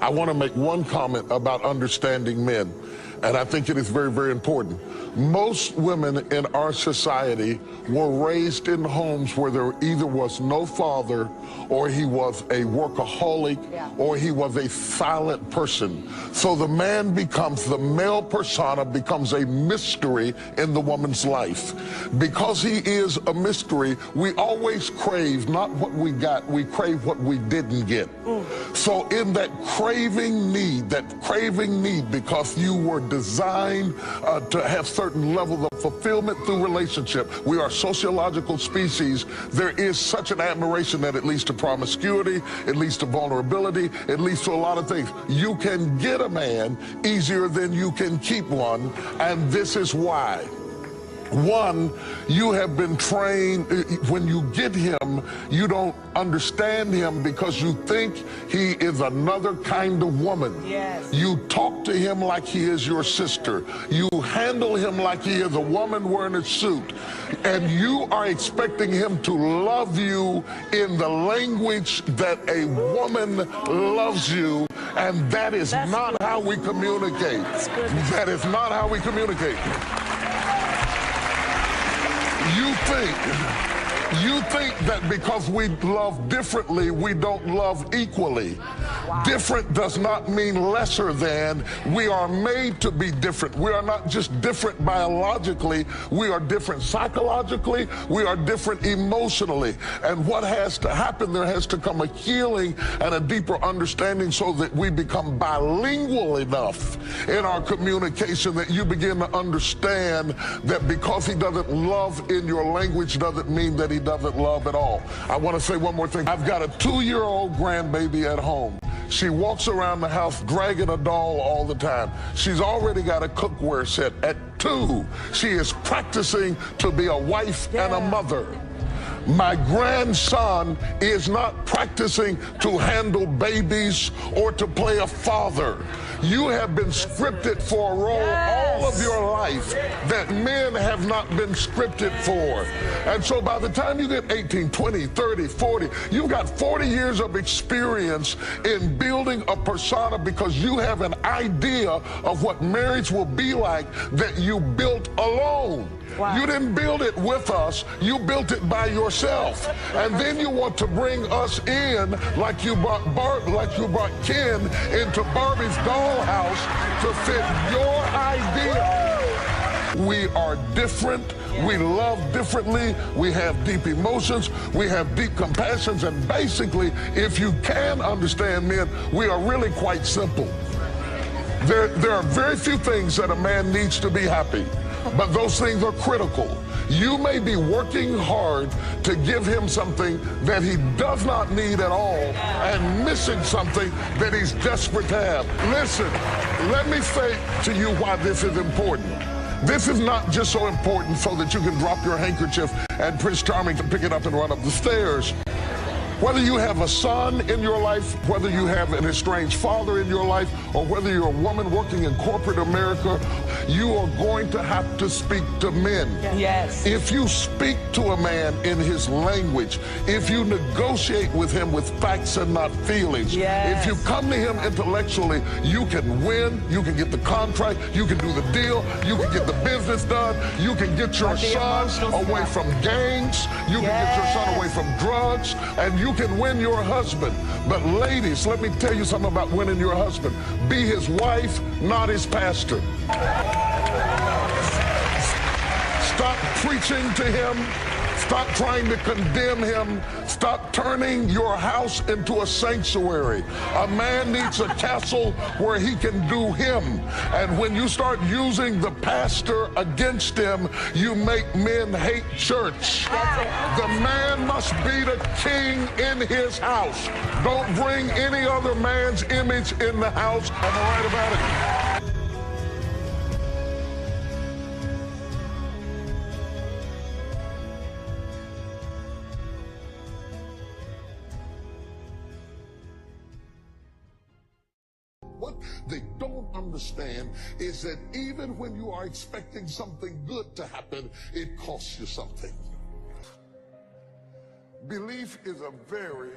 I want to make one comment about understanding men, and I think it is very, very important. Most women in our society were raised in homes where there either was no father, or he was a workaholic, or he was a silent person. So the man becomes, the male persona becomes a mystery in the woman's life. Because he is a mystery, we always crave not what we got, we crave what we didn't get. So in that craving need, because you were designed to have certain levels of fulfillment through relationship. We are sociological species. There is such an admiration that it leads to promiscuity, it leads to vulnerability, it leads to a lot of things. You can get a man easier than you can keep one, and this is why. One, you have been trained, when you get him, you don't understand him because you think he is another kind of woman. Yes. You talk to him like he is your sister. You handle him like he is a woman wearing a suit. And you are expecting him to love you in the language that a woman loves you. And that is not how we communicate. That is not how we communicate. You think that because we love differently, we don't love equally. Wow. Different does not mean lesser than. We are made to be different. We are not just different biologically, we are different psychologically, we are different emotionally. And what has to happen, there has to come a healing and a deeper understanding so that we become bilingual enough in our communication that you begin to understand that because he doesn't love in your language doesn't mean that he doesn't love at all. I want to say one more thing. I've got a 2-year-old grandbaby at home. She walks around the house dragging a doll all the time. She's already got a cookware set. At 2, she is practicing to be a wife and a mother. My grandson is not practicing to handle babies or to play a father. You have been scripted for a role all of your life that men have not been scripted for. And so by the time you get 18, 20, 30, 40, you've got 40 years of experience in building a persona because you have an idea of what marriage will be like that you built alone. Wow. You didn't build it with us, you built it by yourself. And then you want to bring us in like you brought Ken into Barbie's dollhouse to fit your idea. We are different, we love differently, we have deep emotions, we have deep compassions, and basically, if you can understand men, we are really quite simple. There are very few things that a man needs to be happy, but those things are critical. You may be working hard to give him something that he does not need at all and missing something that he's desperate to have. Listen, let me say to you why this is important. This is not just so important so that you can drop your handkerchief and Prince Charming can pick it up and run up the stairs. Whether you have a son in your life, whether you have an estranged father in your life, or whether you're a woman working in corporate America, you are going to have to speak to men. Yes. If you speak to a man in his language, if you negotiate with him with facts and not feelings, if you come to him intellectually, you can win, you can get the contract, you can do the deal, you can get the business done, you can get your son away from gangs, you can get your son away from drugs, and you can win your husband. But ladies, let me tell you something about winning your husband. Be his wife, not his pastor. Stop preaching to him. Stop trying to condemn him. Stop turning your house into a sanctuary. A man needs a castle where he can do him. And when you start using the pastor against him, you make men hate church. The man must be the king in his house. Don't bring any other man's image in the house. Am I right about it? What they don't understand is that even when you are expecting something good to happen, it costs you something. Belief is a very